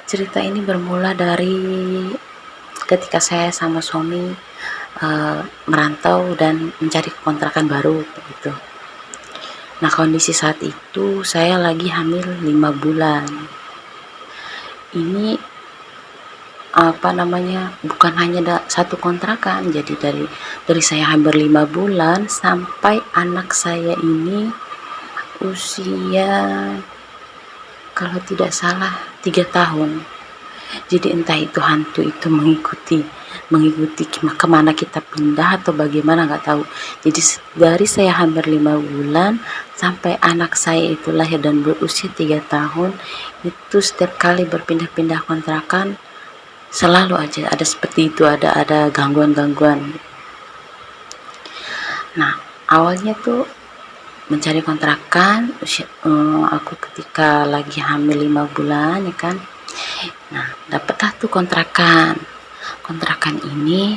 Cerita ini bermula dari ketika saya sama suami merantau dan mencari kontrakan baru gitu. Nah, kondisi saat itu saya lagi hamil 5 bulan. Ini bukan hanya satu kontrakan, jadi dari saya hampir 5 bulan sampai anak saya ini usia kalau tidak salah 3 tahun. Jadi entah itu hantu itu mengikuti kemana kita pindah atau bagaimana, nggak tahu. Jadi dari saya hampir 5 bulan sampai anak saya itu lahir dan berusia 3 tahun, itu setiap kali berpindah-pindah kontrakan selalu aja ada seperti itu, ada gangguan-gangguan. Nah, awalnya tuh mencari kontrakan aku ketika lagi hamil 5 bulan ya kan. Nah, dapatlah tuh kontrakan ini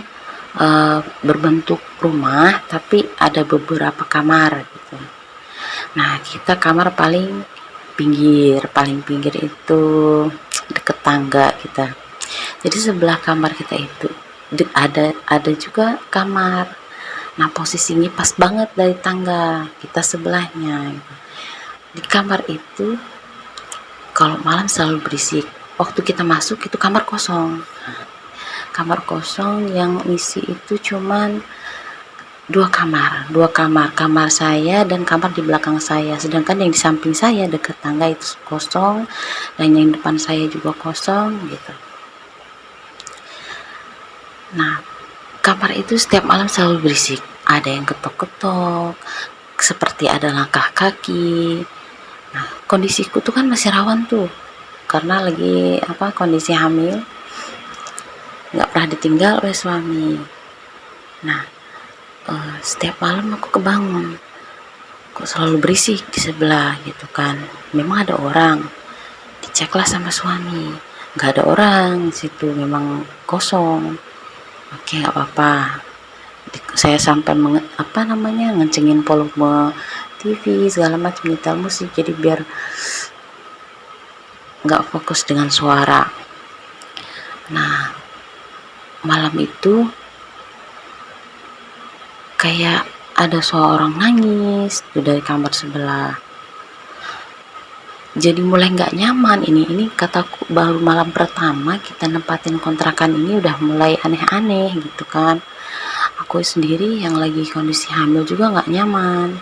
berbentuk rumah tapi ada beberapa kamar gitu. Nah, kita kamar paling pinggir itu deket tangga kita. Jadi sebelah kamar kita itu ada juga kamar. Nah, posisinya pas banget dari tangga kita sebelahnya. Di kamar itu kalau malam selalu berisik. Waktu kita masuk itu kamar kosong. Kamar kosong yang isi itu cuman dua kamar saya dan kamar di belakang saya, sedangkan yang di samping saya dekat tangga itu kosong dan yang depan saya juga kosong gitu. Nah, kamar itu setiap malam selalu berisik, ada yang ketok-ketok seperti ada langkah kaki. Nah, kondisiku tuh kan masih rawan tuh karena lagi kondisi hamil, nggak pernah ditinggal oleh suami. Nah, setiap malam aku kebangun, kok selalu berisik di sebelah gitu kan. Memang ada orang, diceklah sama suami, nggak ada orang situ, memang kosong. Oke, nggak apa-apa. Saya sampai ngencengin volume TV segala macam, nyetel musik, jadi biar nggak fokus dengan suara. Nah, malam itu kayak ada suara orang nangis tuh dari kamar sebelah. Jadi mulai nggak nyaman, ini kataku baru malam pertama kita nempatin kontrakan ini udah mulai aneh-aneh gitu kan. Aku sendiri yang lagi kondisi hamil juga nggak nyaman.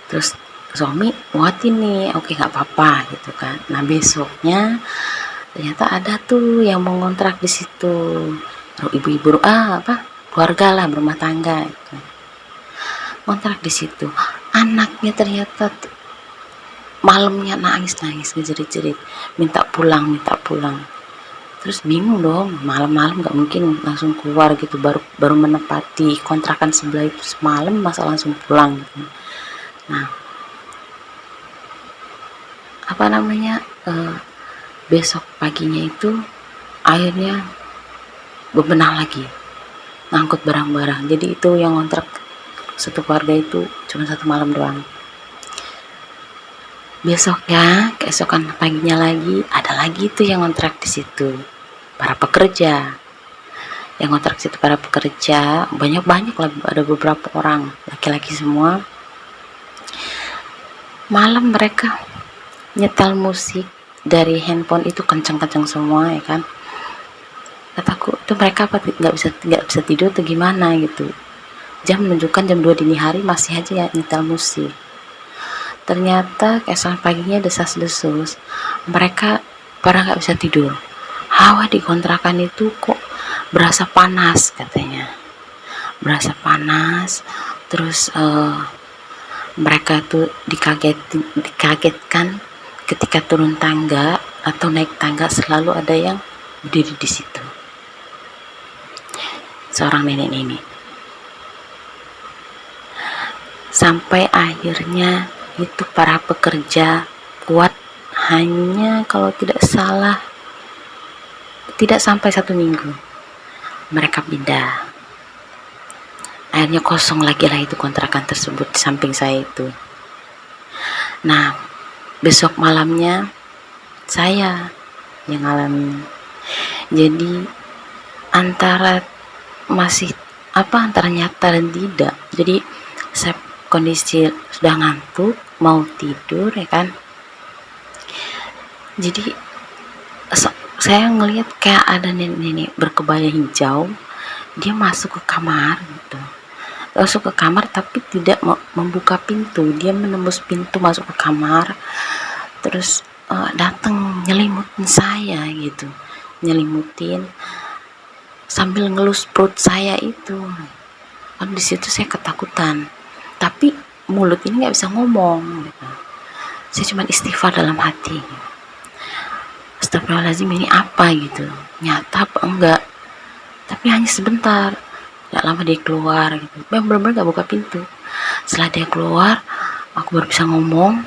Terus suami muatin nih, oke nggak apa-apa gitu kan. Nah, besoknya ternyata ada tuh yang mau ngontrak di situ, ibu-ibu keluarga lah, berumah tangga gitu. Ngontrak di situ, anaknya ternyata malamnya nangis ngejerit-jerit minta pulang. Terus bingung dong, malam-malam nggak mungkin langsung keluar gitu, baru menepati kontrakan sebelah itu semalam masa langsung pulang gitu. Nah, besok paginya itu akhirnya bebenah lagi ngangkut barang-barang. Jadi itu yang ngontrak satu keluarga itu cuma satu malam doang. Besoknya, keesokan paginya lagi, ada lagi tuh yang ngontrak di situ. Para pekerja. Yang ngontrak di situ para pekerja, banyak lah, ada beberapa orang, laki-laki semua. Malam mereka nyetel musik dari handphone itu kencang-kencang semua ya kan. Kataku, itu mereka nggak bisa tidur atau gimana gitu. Jam menunjukkan jam 2 dini hari masih aja ya nyetel musik. Ternyata keesokan paginya desas-desus, mereka pada nggak bisa tidur. Hawa di kontrakan itu kok berasa panas katanya, terus mereka tuh dikagetkan ketika turun tangga atau naik tangga, selalu ada yang berdiri di situ, seorang nenek. Sampai akhirnya itu para pekerja kuat, hanya kalau tidak salah tidak sampai 1 minggu mereka pindah. Akhirnya kosong lagi lah itu kontrakan tersebut di samping saya itu. Nah, besok malamnya saya yang ngalamin. Jadi antara antara nyata dan tidak. Jadi saya kondisi sudah ngantuk, mau tidur ya kan. Jadi saya ngelihat kayak ada nenek berkebaya hijau, dia masuk ke kamar gitu. Masuk ke kamar tapi tidak membuka pintu, dia menembus pintu masuk ke kamar, terus datang nyelimutin saya gitu, nyelimutin sambil ngelus perut saya itu. Di situ saya ketakutan, tapi mulut ini nggak bisa ngomong gitu. Saya cuma istighfar dalam hati, astagfirullahaladzim, ini apa gitu, nyata apa enggak. Tapi hanya sebentar, gak lama dia keluar gitu. Bener-bener gak buka pintu. Setelah dia keluar, aku baru bisa ngomong.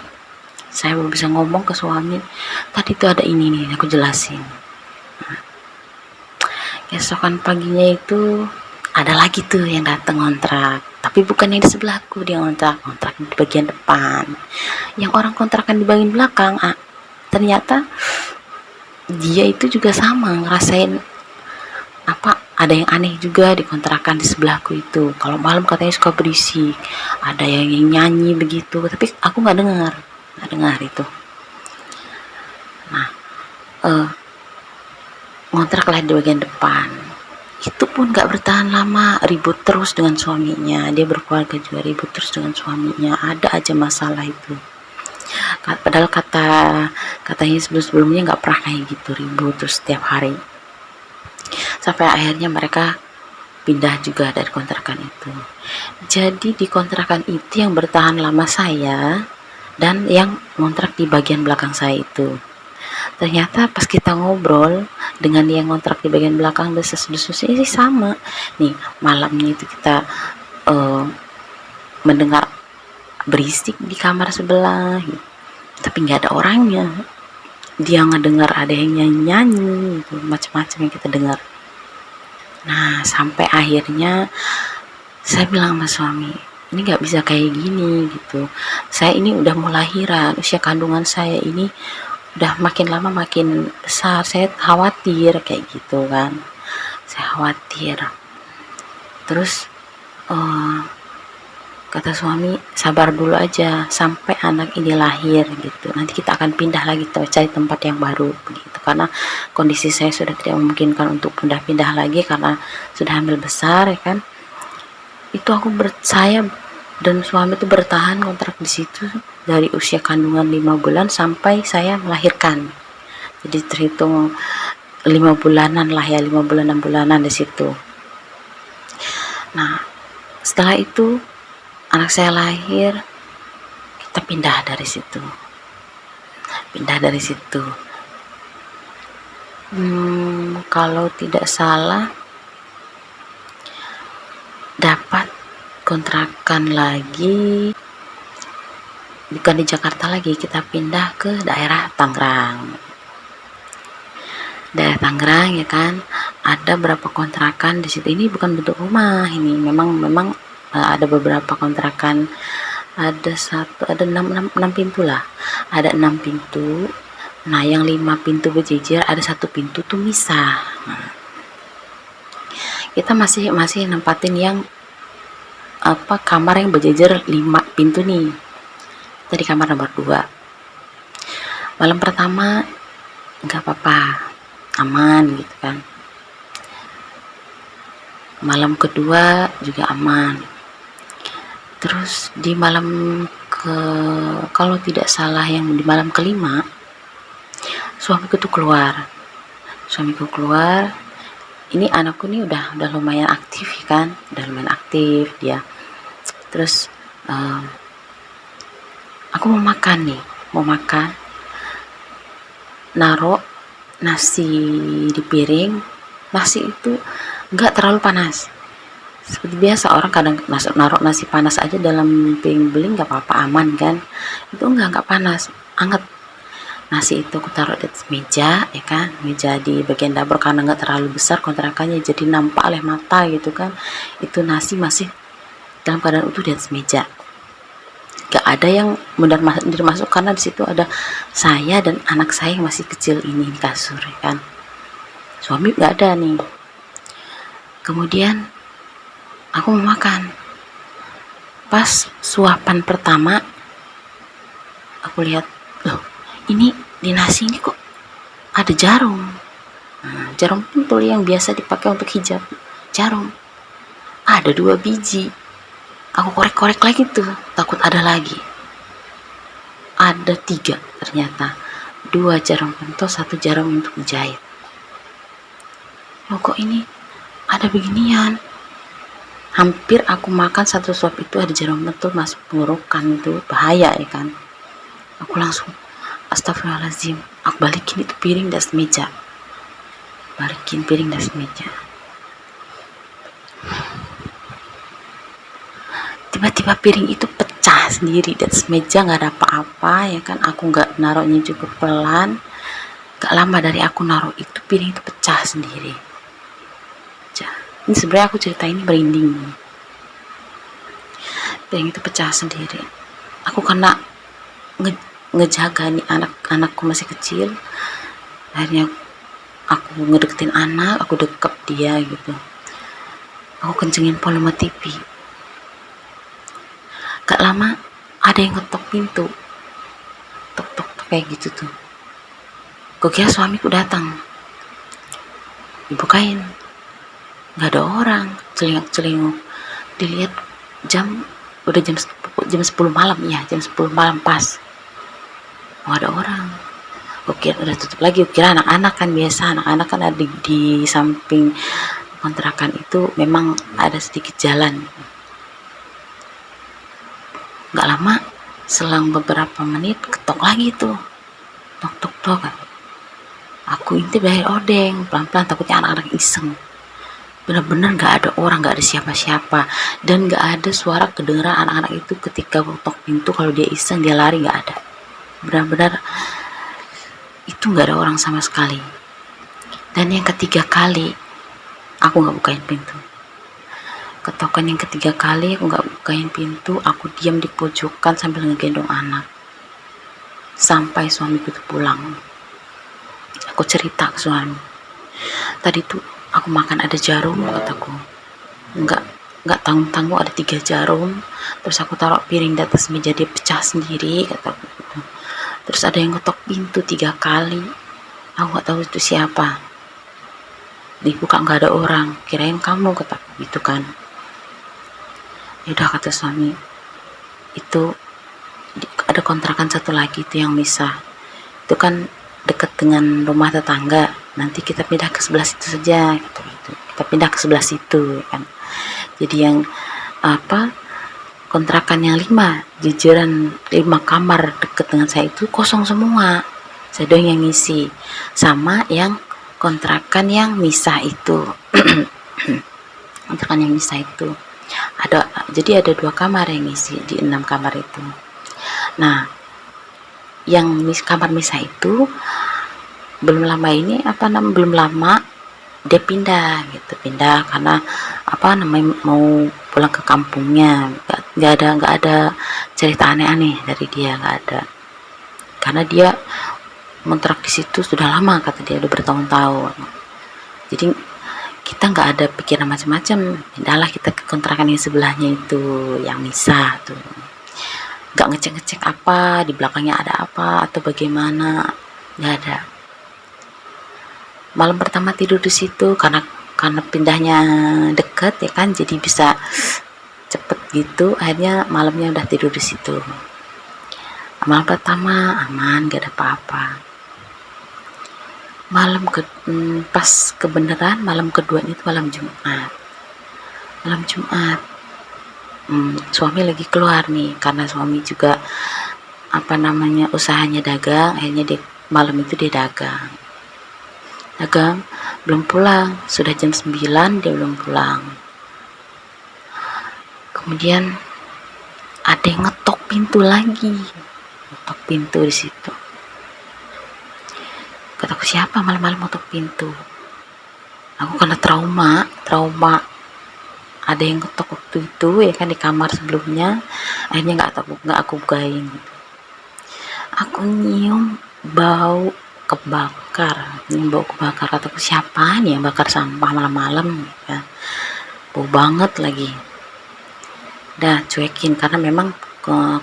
Saya baru bisa ngomong ke suami, tadi tuh ada ini nih, aku jelasin. Keesokan paginya itu ada lagi tuh yang datang ngontrak, tapi bukan yang di sebelahku, dia ngontrak di bagian depan. Yang orang kontrakan di bagian belakang, ternyata dia itu juga sama ngerasain ada yang aneh juga di kontrakan di sebelahku itu. Kalau malam katanya suka berisik, ada yang nyanyi begitu, tapi aku nggak dengar itu. Nah, ngontraklah di bagian depan. Itu pun nggak bertahan lama, ribut terus dengan suaminya. Dia berkeluarga juga, ribut terus dengan suaminya. Ada aja masalah itu. Padahal katanya sebelumnya nggak pernah kayak gitu, ribut terus setiap hari. Sampai akhirnya mereka pindah juga dari kontrakan itu. Jadi di kontrakan itu yang bertahan lama saya dan yang ngontrak di bagian belakang saya itu. Ternyata pas kita ngobrol dengan yang ngontrak di bagian belakang, desas-desusnya sih sama. Nih malamnya itu kita mendengar berisik di kamar sebelah, tapi nggak ada orangnya. Dia ngedengar ada yang nyanyi gitu, macam-macam yang kita dengar. Nah sampai akhirnya saya bilang sama suami, ini nggak bisa kayak gini gitu. Saya ini udah mau lahiran, usia kandungan saya ini udah makin lama makin besar, saya khawatir kayak gitu kan. Saya khawatir. Terus kata suami, sabar dulu aja sampai anak ini lahir gitu, nanti kita akan pindah lagi cari tempat yang baru begitu, karena kondisi saya sudah tidak memungkinkan untuk pindah-pindah lagi karena sudah hamil besar ya kan. Itu saya dan suami itu bertahan kontrak di situ dari usia kandungan 5 bulan sampai saya melahirkan. Jadi terhitung 5 bulanan lah ya, 5 bulan 6 bulanan di situ. Nah setelah itu anak saya lahir, kita pindah dari situ. Kalau tidak salah dapat kontrakan lagi, bukan di Jakarta lagi, kita pindah ke daerah Tangerang ya kan. Ada berapa kontrakan di situ. Ini bukan bentuk rumah, ini memang ada beberapa kontrakan, ada 6 pintu lah, ada 6 pintu. Nah yang 5 pintu berjejer, ada 1 pintu tuh misah. Kita masih nempatin yang kamar yang berjejer 5 pintu nih. Tadi kamar nomor 2. Malam pertama nggak apa-apa, aman gitu kan. Malam kedua juga aman. Terus di malam kalau tidak salah yang di malam kelima, suamiku keluar. Ini anakku nih udah lumayan aktif kan, dia. Terus aku mau makan, naruh nasi di piring. Nasi itu nggak terlalu panas, seperti biasa orang kadang naruh nasi panas aja dalam piring beling nggak apa-apa, aman kan. Itu nggak panas, anget. Nasi itu aku taruh di atas meja ya kan, meja di bagian dapur, karena nggak terlalu besar kontrakannya jadi nampak oleh mata gitu kan. Itu nasi masih dalam keadaan utuh di atas meja. gak ada yang benar masuk karena di situ ada saya dan anak saya yang masih kecil ini di kasur, ya kan. Suami gak ada nih. Kemudian aku mau makan. Pas suapan pertama aku lihat, loh ini di nasi ini kok ada jarum. Nah, jarum pentul yang biasa dipakai untuk hijab, jarum ada 2 biji. Aku korek-korek lagi tuh, takut ada lagi. Ada 3 ternyata, 2 jarum pentul, 1 jarum untuk jahit. Loh kok ini ada beginian? Hampir aku makan 1 suap itu ada jarum pentul masuk tenggorokan, itu bahaya, ya kan. Aku langsung astagfirullahaladzim, aku balikin itu piring dan meja, balikin piring dan meja. Tiba-tiba piring itu pecah sendiri dan meja nggak ada apa-apa, ya kan. Aku nggak naruhnya juga pelan. Gak lama dari aku naruh itu, piring itu pecah sendiri. Ini sebenarnya aku cerita ini merinding. Piring itu pecah sendiri. Aku karena ngejaga nih anak-anakku masih kecil, akhirnya aku ngedeketin anak, aku deket dia gitu. Aku kencengin volume TV. Gak lama ada yang ngetok pintu, tok kayak gitu tuh. Gue kira suamiku datang, dibukain, gak ada orang, celingak-celinguk. Dilihat udah jam 10 malam, ya jam 10 malam pas. Oh, ada orang. Gue kira udah tutup lagi, gue kira anak-anak kan biasa, anak-anak kan ada di samping kontrakan itu memang ada sedikit jalan. Gak lama, selang beberapa menit ketok lagi tuh, tok. Aku inti bayar odeng, pelan-pelan, takutnya anak-anak iseng. Benar-benar gak ada orang, gak ada siapa-siapa, dan gak ada suara kedengeran anak-anak itu ketika ketok pintu. Kalau dia iseng dia lari, gak ada. Benar-benar itu gak ada orang sama sekali. Dan yang ketiga kali aku gak bukain pintu. Ketokan yang ketiga kali aku gak bukain pintu, aku diam di pojokan sambil ngegendong anak sampai suamiku itu pulang. Aku cerita ke suami, tadi tuh aku makan ada jarum, kataku. Nggak tanggung-tanggung ada 3 jarum, terus aku taruh piring di atas meja, dia pecah sendiri, kataku gitu. Terus ada yang ngetok pintu 3 kali, aku nggak tahu itu siapa. Dibuka nggak ada orang, kirain kamu, kataku gitu kan. Yaudah, kata suami, itu ada kontrakan satu lagi itu yang misah, itu kan dekat dengan rumah tetangga, nanti kita pindah ke sebelah situ saja gitu. Kita pindah ke sebelah situ kan. Jadi yang kontrakan yang 5 jajaran 5 kamar dekat dengan saya itu kosong semua, saya doang yang ngisi, sama yang kontrakan yang misah itu. Kontrakan yang misah itu jadi ada 2 kamar yang ngisi di 6 kamar itu. Nah, yang kamar misah itu belum lama dia pindah karena mau pulang ke kampungnya. Nggak ada cerita aneh-aneh dari dia, nggak ada, karena dia ngontrak di situ sudah lama, kata dia, udah bertahun-tahun. Jadi kita nggak ada pikiran macam-macam, pindahlah kita ke kontrakan yang sebelahnya itu yang misah tuh. Nggak ngecek apa di belakangnya ada apa atau bagaimana, nggak ada. Malam pertama tidur di situ karena pindahnya dekat, ya kan, jadi bisa cepet gitu. Akhirnya malamnya udah tidur di situ. Malam pertama aman, nggak ada apa-apa. Pas kebenaran malam kedua itu malam Jumat. Suami lagi keluar nih, karena suami juga usahanya dagang. Akhirnya malam itu dia dagang belum pulang, sudah jam 9 dia belum pulang. Kemudian ada yang ngetok pintu lagi, di situ. Kataku, siapa malam-malam ngetok pintu? Aku karena trauma ada yang ketok waktu itu ya kan di kamar sebelumnya. Akhirnya nggak aku bukain. Aku nyium bau kebakar, kataku siapa nih yang bakar sampah malam-malam ya. Bau banget lagi. Udah cuekin karena memang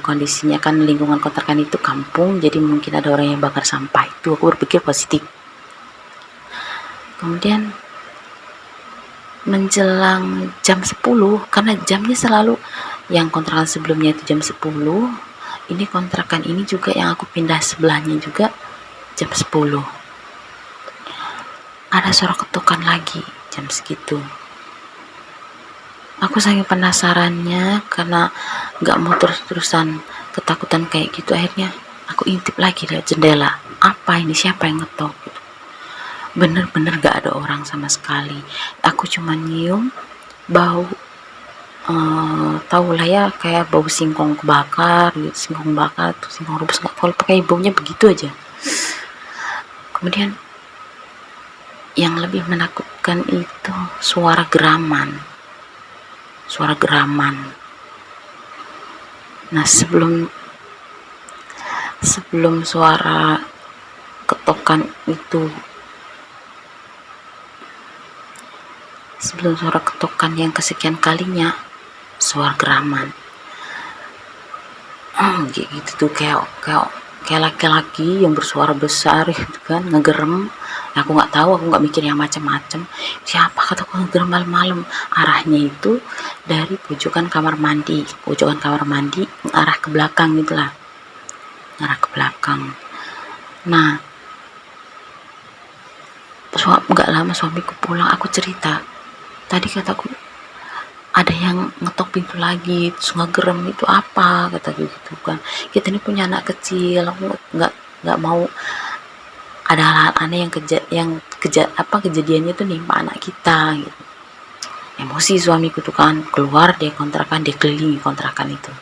kondisinya kan lingkungan kontrakan itu kampung, jadi mungkin ada orang yang bakar sampah. Itu aku berpikir positif. Kemudian menjelang jam 10, karena jamnya selalu yang kontrakan sebelumnya itu jam 10, ini kontrakan ini juga yang aku pindah sebelahnya juga jam 10. Ada suara ketukan lagi jam segitu. Aku saking penasarannya karena gak mau terus-terusan ketakutan kayak gitu, akhirnya aku intip lagi dari jendela. Apa ini, siapa yang ngetok gitu. Bener-bener gak ada orang sama sekali. Aku cuma nyium bau tau lah ya, kayak bau singkong kebakar gitu, singkong bakar atau singkong rebus, gak tahu, pakai baunya begitu aja. Kemudian yang lebih menakutkan itu suara geraman. Nah, sebelum suara ketokan itu, sebelum suara ketokan yang kesekian kalinya, suara geraman gitu tuh, kayak laki-laki yang bersuara besar gitu kan, ngegerem. Aku nggak tahu, aku nggak mikir yang macam-macam. Siapa, kataku, ngegerem malam-malam. Arahnya itu dari pojokan kamar mandi arah ke belakang gitulah, arah ke belakang. Nah, nggak lama suamiku pulang, aku cerita, tadi kataku ada yang ngetok pintu lagi, terus ngegerem, itu apa, kata gitu kan. Kita ini punya anak kecil, aku nggak mau ada hal-hal aneh yang kejadiannya tuh nimpa anak kita gitu. Emosi suamiku tuh kan, keluar dia kontrakan, dia kelilingi kontrakan itu,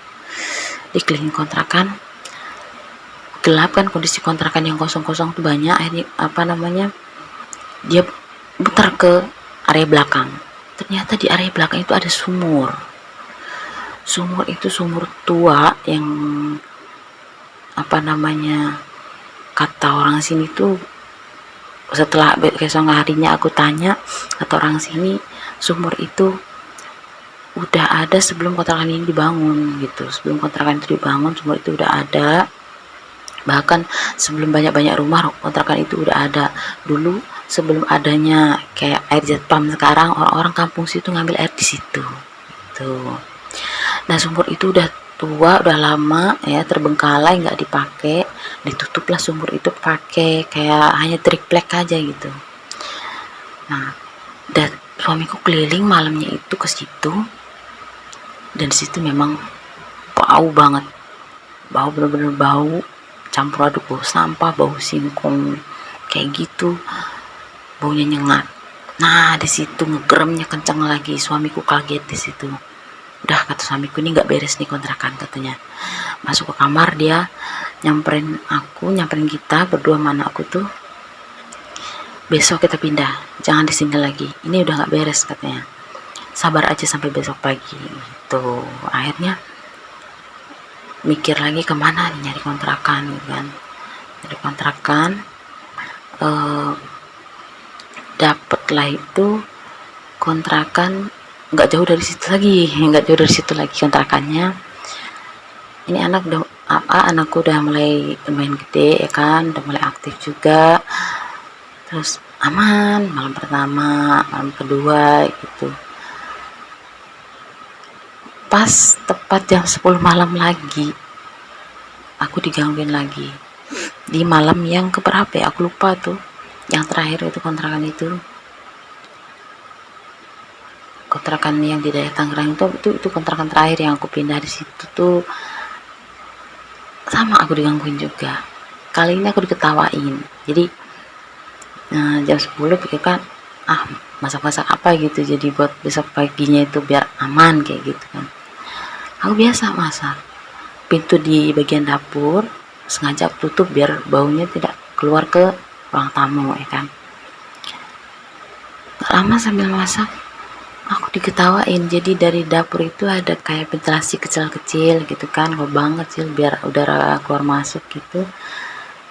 gelap kan, kondisi kontrakan yang kosong-kosong tuh banyak. Akhirnya dia putar ke area belakang. Ternyata di area belakang itu ada sumur itu sumur tua yang kata orang sini tuh, setelah besok harinya aku tanya, kata orang sini sumur itu udah ada sebelum kontrakan ini dibangun gitu. Sebelum kontrakan itu dibangun, sumur itu udah ada. Bahkan sebelum banyak-banyak rumah, kontrakan itu udah ada. Dulu sebelum adanya kayak air jet pump sekarang, orang-orang kampung situ ngambil air di situ gitu. Nah, sumur itu udah tua, udah lama ya, terbengkalai, nggak dipakai. Ditutuplah sumur itu pakai kayak hanya triplek aja gitu. Nah, dan suamiku keliling malamnya itu ke situ, dan di situ memang bau banget, bener-bener bau campur aduk, bau sampah, bau singkong kayak gitu, baunya nyengat. Nah, di situ ngegeremnya kencang lagi. Suamiku kaget di situ. Udah, kata suamiku, ini nggak beres nih kontrakan, katanya. Masuk ke kamar, dia nyamperin kita berdua, mana aku tuh, besok kita pindah, jangan di sini lagi, ini udah nggak beres, katanya. Sabar aja sampai besok pagi gitu. Akhirnya mikir lagi kemana nih nyari kontrakan gitu kan. Nyari kontrakan, dapatlah itu kontrakan nggak jauh dari situ lagi kontrakannya. Ini anakku udah mulai main gede ya kan, udah mulai aktif juga, terus aman. Malam pertama, malam kedua gitu, pas tepat jam 10 malam lagi aku digangguin lagi. Di malam yang keberapa ya, aku lupa tuh, yang terakhir itu kontrakan yang di daerah Tangerang itu kontrakan terakhir yang aku pindah. Di situ tuh sama, aku digangguin juga. Kali ini aku diketawain. Jadi jam 10 pikirkan masak-masak apa gitu, jadi buat besok paginya itu biar aman kayak gitu kan. Aku biasa masak, pintu di bagian dapur sengaja aku tutup biar baunya tidak keluar ke ruang tamu ya kan. Gak lama sambil masak, aku diketawain. Jadi dari dapur itu ada kayak ventilasi kecil-kecil gitu kan, lubang kecil biar udara keluar masuk gitu.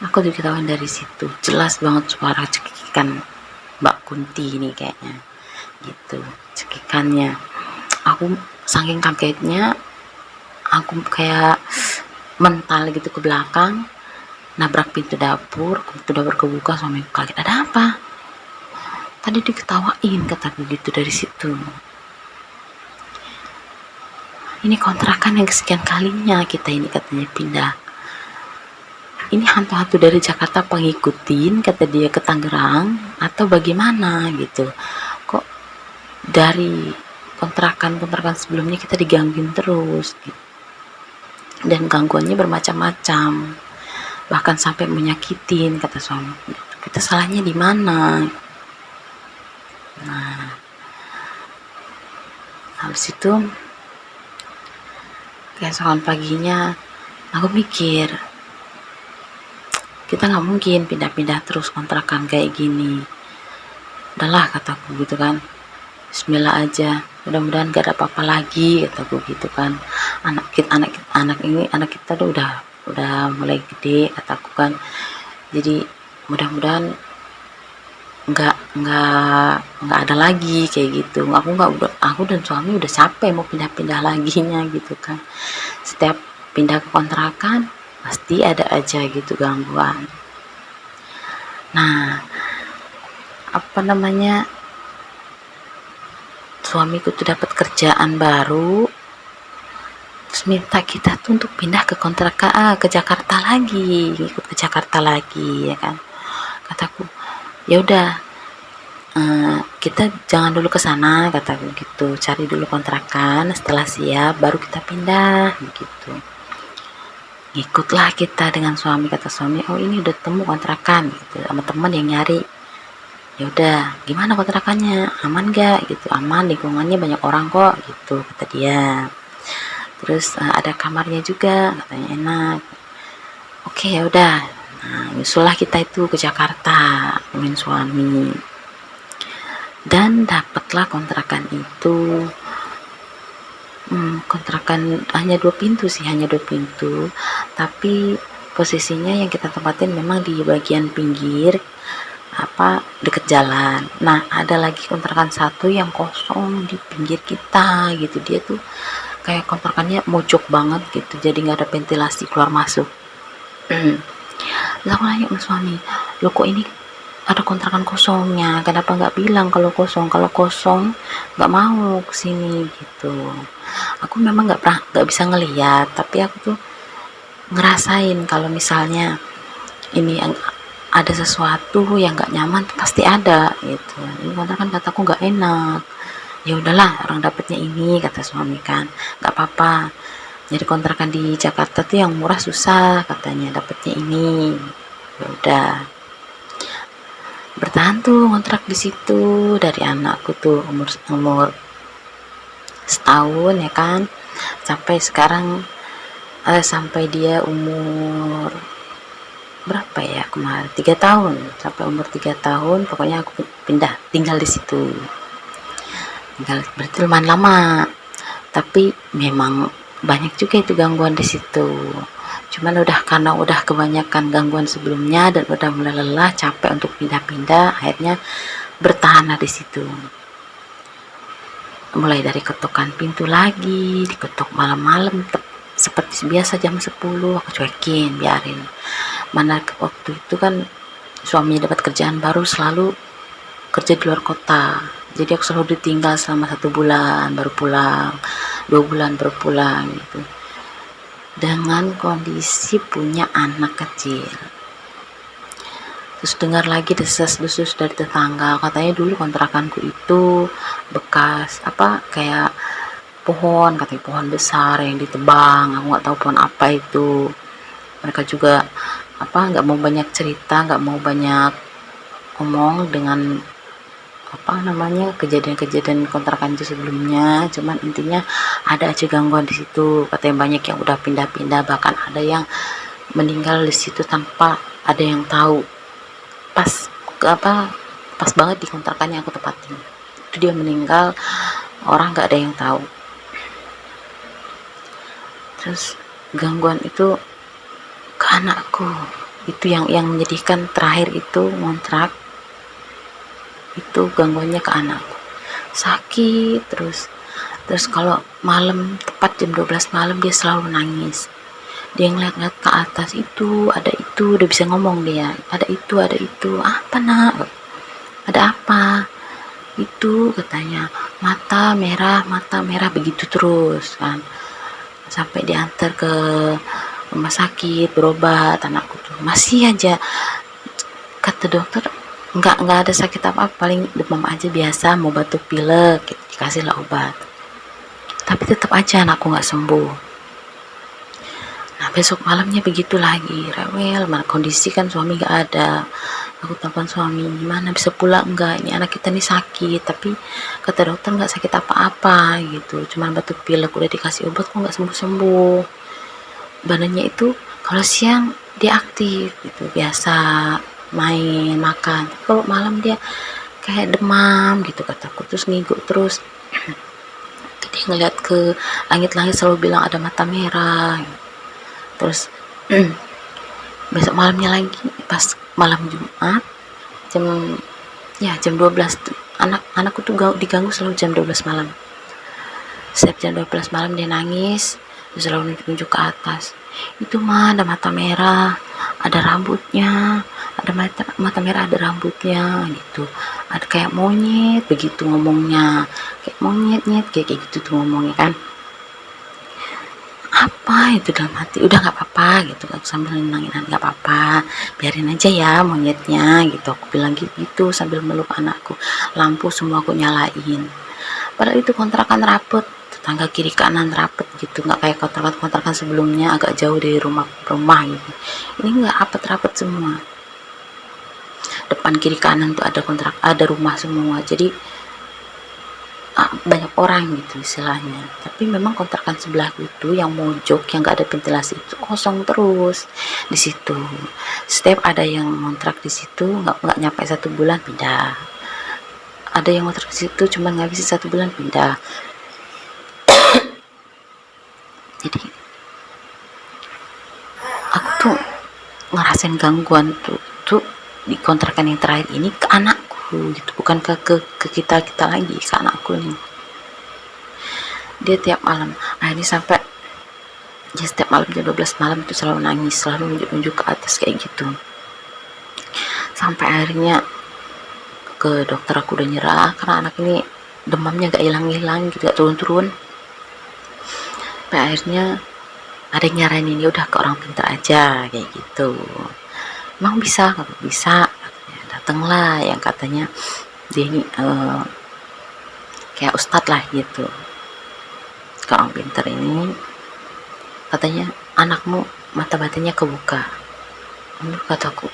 Aku diketawain dari situ, jelas banget suara cekikan Mbak Kunti ini kayaknya gitu, cekikannya. Aku saking kagetnya, aku kayak mental gitu ke belakang, nabrak pintu dapur kebuka. Suami kaget, ada apa? Tadi diketawain kataku gitu dari situ. Ini kontrakan yang kesekian kalinya kita ini katanya pindah. Ini hantu-hantu dari Jakarta pengikutin kata dia ke Tangerang atau bagaimana gitu. Kok dari kontrakan sebelumnya kita digangguin terus gitu. Dan gangguannya bermacam-macam, bahkan sampai menyakitin kata suami. Kita salahnya di mana? Nah, habis itu keesokan paginya aku mikir, kita nggak mungkin pindah-pindah terus kontrakan kayak gini. Udahlah kataku gitu kan, bismillah aja, mudah-mudahan gak ada apa-apa lagi kataku gitu kan. Anak kita tuh udah mulai gede kataku kan, jadi mudah-mudahan nggak ada lagi kayak gitu. Aku dan suami udah capek mau pindah-pindah laginya gitu kan. Setiap pindah ke kontrakan pasti ada aja gitu gangguan. Nah, apa namanya, suamiku tuh dapat kerjaan baru, terus minta kita tuh untuk pindah ke kontrakan ke Jakarta lagi, ikut ke Jakarta lagi ya kan. Kataku, ya udah, kita jangan dulu ke sana kataku gitu, cari dulu kontrakan, setelah siap baru kita pindah gitu. Ikutlah kita dengan suami, kata suami, oh ini udah temu kontrakan gitu sama teman yang nyari. Ya udah, gimana kontrakannya, aman gak gitu? Aman, lingkungannya banyak orang kok gitu kata dia. Terus ada kamarnya juga katanya enak. Oke, ya udah. Nah, nyusullah kita itu ke Jakarta dengan suami. Dan dapatlah kontrakan itu. Kontrakan hanya 2 pintu sih, tapi posisinya yang kita tempatin memang di bagian pinggir deket jalan. Nah, ada lagi kontrakan satu yang kosong di pinggir kita gitu. Dia tuh kayak kontrakannya mojok banget gitu, jadi nggak ada ventilasi keluar masuk. Lalu aku nanya sama suami, lo kok ini ada kontrakan kosongnya, kenapa nggak bilang kalau kosong nggak mau kesini gitu. Aku memang nggak bisa ngelihat, tapi aku tuh ngerasain kalau misalnya ini ada sesuatu yang nggak nyaman pasti ada gitu. Ini kontrakan kataku nggak enak. Ya udahlah, orang dapatnya ini kata suami kan, nggak apa-apa. Jadi kontrakan di Jakarta tuh yang murah susah katanya, dapatnya ini. Ya udah, bertahan tuh kontrak di situ dari anakku tuh umur setahun ya kan, sampai sekarang sampai dia umur berapa ya kemarin, 3 tahun, sampai umur 3 tahun pokoknya aku pindah tinggal di situ. Berarti lumayan lama, tapi memang banyak juga itu gangguan di situ. Cuman karena udah kebanyakan gangguan sebelumnya dan udah mulai lelah, capek untuk pindah-pindah, akhirnya bertahanlah di situ. Mulai dari ketukan pintu lagi, diketuk malam-malam seperti biasa jam 10 aku cuekin, biarin. Mana waktu itu kan suami dapat kerjaan baru, selalu kerja di luar kota, jadi aku selalu ditinggal selama 1 bulan baru pulang, 2 bulan baru pulang gitu, dengan kondisi punya anak kecil. Terus dengar lagi desas-desus dari tetangga, katanya dulu kontrakanku itu bekas kayak pohon, katanya pohon besar yang ditebang, aku nggak tahu pohon apa itu. Mereka juga nggak mau banyak cerita, nggak mau banyak ngomong dengan kejadian-kejadian kontrakan itu sebelumnya. Cuman intinya ada aja gangguan di situ, katanya banyak yang udah pindah-pindah, bahkan ada yang meninggal di situ tanpa ada yang tahu. Pas banget di kontrakan yang aku tempatin itu dia meninggal orang nggak ada yang tahu. Terus gangguan itu ke anakku, itu yang menyedihkan. Terakhir itu ngontrak itu gangguannya ke anakku, sakit terus kalau malam tepat jam 12 malam dia selalu nangis. Dia ngeliat-ngeliat ke atas, itu ada, itu udah bisa ngomong dia, ada itu apa nak, ada apa, itu katanya mata merah begitu terus kan, sampai diantar ke rumah sakit berobat. Anakku tuh masih aja, kata dokter nggak ada sakit apa, paling demam aja biasa, mau batuk pilek gitu, dikasihlah obat, tapi tetap aja anakku nggak sembuh. Nah besok malamnya begitu lagi, rewel, mana kondisi kan suami nggak ada. Aku telepon suami, gimana bisa pulang nggak, ini anak kita nih sakit, tapi kata dokter nggak sakit apa-apa gitu, cuman batuk pilek, udah dikasih obat kok nggak sembuh-sembuh. Badannya itu kalau siang dia aktif gitu, biasa main makan, kalau malam dia kayak demam gitu kataku, terus ngigo terus. Dia ngeliat ke langit-langit selalu bilang ada mata merah. Terus besok malamnya lagi pas malam Jumat jam 12 tuh, anakku tuh diganggu selalu jam 12 malam. Setiap jam 12 malam dia nangis, dia selalu nunjuk ke atas. Itu mah ada mata merah, ada rambutnya, ada mata merah, ada rambutnya gitu. Ada kayak monyet begitu ngomongnya, kayak monyet kayak gitu tuh ngomongnya kan. Apa itu dalam hati, udah nggak apa-apa gitu, aku sambil nenangin, nggak apa-apa, biarin aja ya monyetnya gitu, aku bilang gitu sambil meluk anakku. Lampu semua aku nyalain, padahal itu kontrakan rapet, tetangga kiri kanan rapet gitu, nggak kayak kontrakan sebelumnya agak jauh dari rumah gitu. Ini nggak rapet semua, depan kiri kanan tuh ada rumah semua, jadi banyak orang gitu istilahnya. Tapi memang kontrakan sebelah itu yang mojok yang nggak ada ventilasi itu kosong terus di situ. Setiap ada yang ngontrak di situ nggak nyampe 1 bulan pindah, ada yang ngontrak di situ cuma ngabisin 1 bulan pindah. Jadi aku tuh ngerasain gangguan tuh di kontrakan yang terakhir ini ke anakku gitu, bukan ke kita lagi, ke anakku nih. Dia tiap malam, akhirnya sampai dia setiap malam jam 12 malam itu selalu nangis, selalu nunjuk ke atas kayak gitu. Sampai akhirnya ke dokter aku udah nyerah karena anak ini demamnya gak hilang gitu, gak turun. Sampai akhirnya ada yang nyaranin, ya udah ke orang pintar aja kayak gitu. Emang bisa? Kalau bisa, datanglah yang katanya dia ini kayak ustadz lah gitu. Ke orang pintar ini katanya anakmu mata batinnya kebuka. Menurut kataku,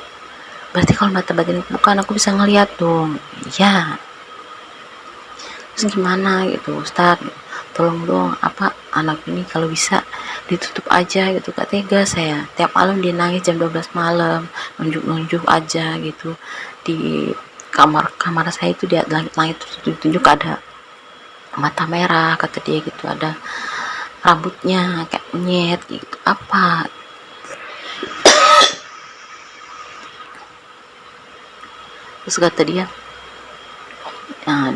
berarti kalau mata batinnya kebuka anakku bisa ngeliat dong. Iya. Terus gimana gitu ustadz, tolong dong, apa anak ini kalau bisa ditutup aja gitu, gak tega saya, tiap malam dia nangis jam 12 malam, nunjuk aja gitu di kamar saya itu, di langit tunjuk ada mata merah kata dia gitu, ada rambutnya kayak monyet gitu, apa. Terus kata dia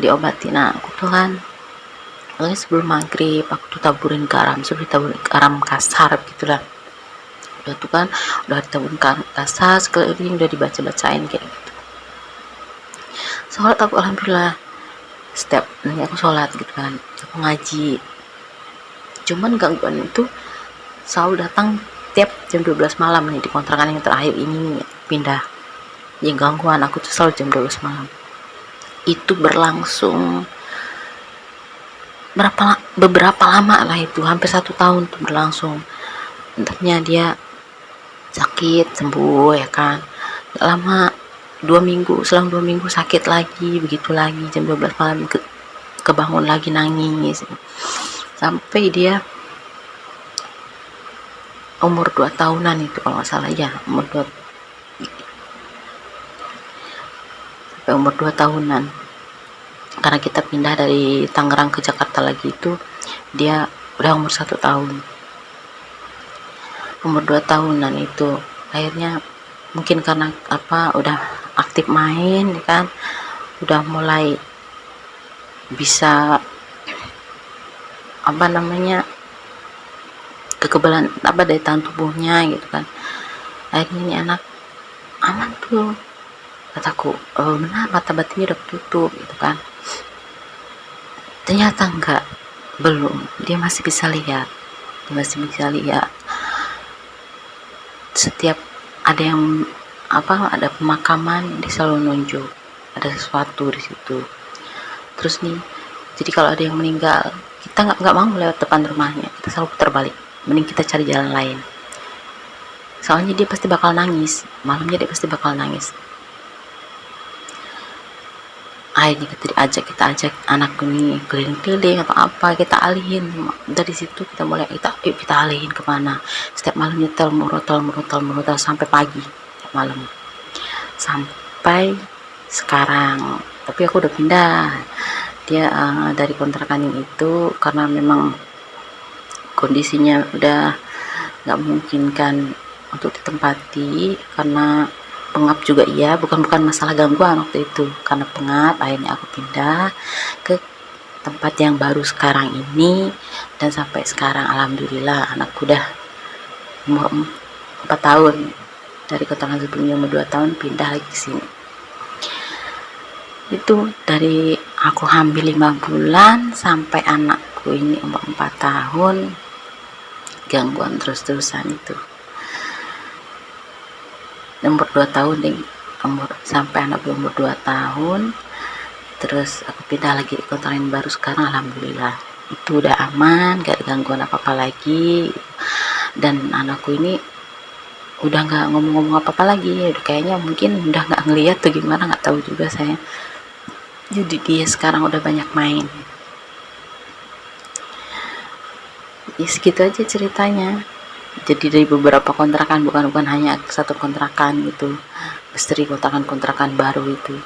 diobatin. Nah aku tuh kan sebelum maghrib aku tuh taburin garam, kasar gitulah. Udah tuh kan udah ditaburin garam kasar sekeliling, udah dibacain kayak gitu. Sholat aku alhamdulillah setiap ini aku sholat gitu kan, aku ngaji. Cuman gangguan itu selalu datang tiap jam 12 malam nih di kontrakan yang terakhir ini pindah. Yang gangguan aku tuh selalu jam 12 malam. Itu berlangsung beberapa lama lah, itu hampir 1 tahun tuh berlangsung. Entahnya dia sakit sembuh ya kan, gak lama 2 minggu, selang 2 minggu sakit lagi, begitu lagi jam 12 malam kebangun lagi nangis, sampai dia umur 2 tahunan itu kalau nggak salah ya, sampai umur 2 tahunan karena kita pindah dari Tangerang ke Jakarta lagi itu dia udah umur 1 tahun, umur 2 tahunan itu. Akhirnya mungkin karena udah aktif main kan, udah mulai bisa kekebalan daya tahan tubuhnya gitu kan. Akhirnya ini anak aman tuh, kataku, benar mata batinnya udah tutup gitu kan. Ternyata enggak, belum, dia masih bisa lihat. Setiap ada yang ada pemakaman dia selalu nunjuk ada sesuatu di situ. Terus nih, jadi kalau ada yang meninggal kita nggak mau lewat depan rumahnya, kita selalu putar balik, mending kita cari jalan lain, soalnya dia pasti bakal nangis malamnya, dia pasti bakal nangis. Akhirnya kita ajak anak ini keliling-keliling atau apa, kita alihin dari situ. Kita mulai kita alihin kemana, setiap malam nyetel murotal sampai pagi setiap malam sampai sekarang. Tapi aku udah pindah dia dari kontrakan itu karena memang kondisinya udah nggak memungkinkan untuk ditempati, karena pengap juga iya, bukan masalah gangguan waktu itu, karena pengap. Akhirnya aku pindah ke tempat yang baru sekarang ini, dan sampai sekarang alhamdulillah anakku udah umur 4 tahun, dari kontrakan sebelumnya umur 2 tahun pindah lagi ke sini. Itu dari aku hamil 5 bulan sampai anakku ini umur 4 tahun gangguan terus-terusan itu. Umur 2 tahun nih, sampai anak umur 2 tahun, terus aku pindah lagi di kontrakan baru sekarang, alhamdulillah itu udah aman, gak ada gangguan apa-apa lagi. Dan anakku ini udah gak ngomong-ngomong apa-apa lagi, udah kayaknya mungkin udah gak ngeliat tuh gimana, gak tahu juga saya. Jadi dia sekarang udah banyak main. Ya segitu aja ceritanya. Jadi dari beberapa kontrakan, bukan hanya satu kontrakan gitu, misteri kontrakan baru itu.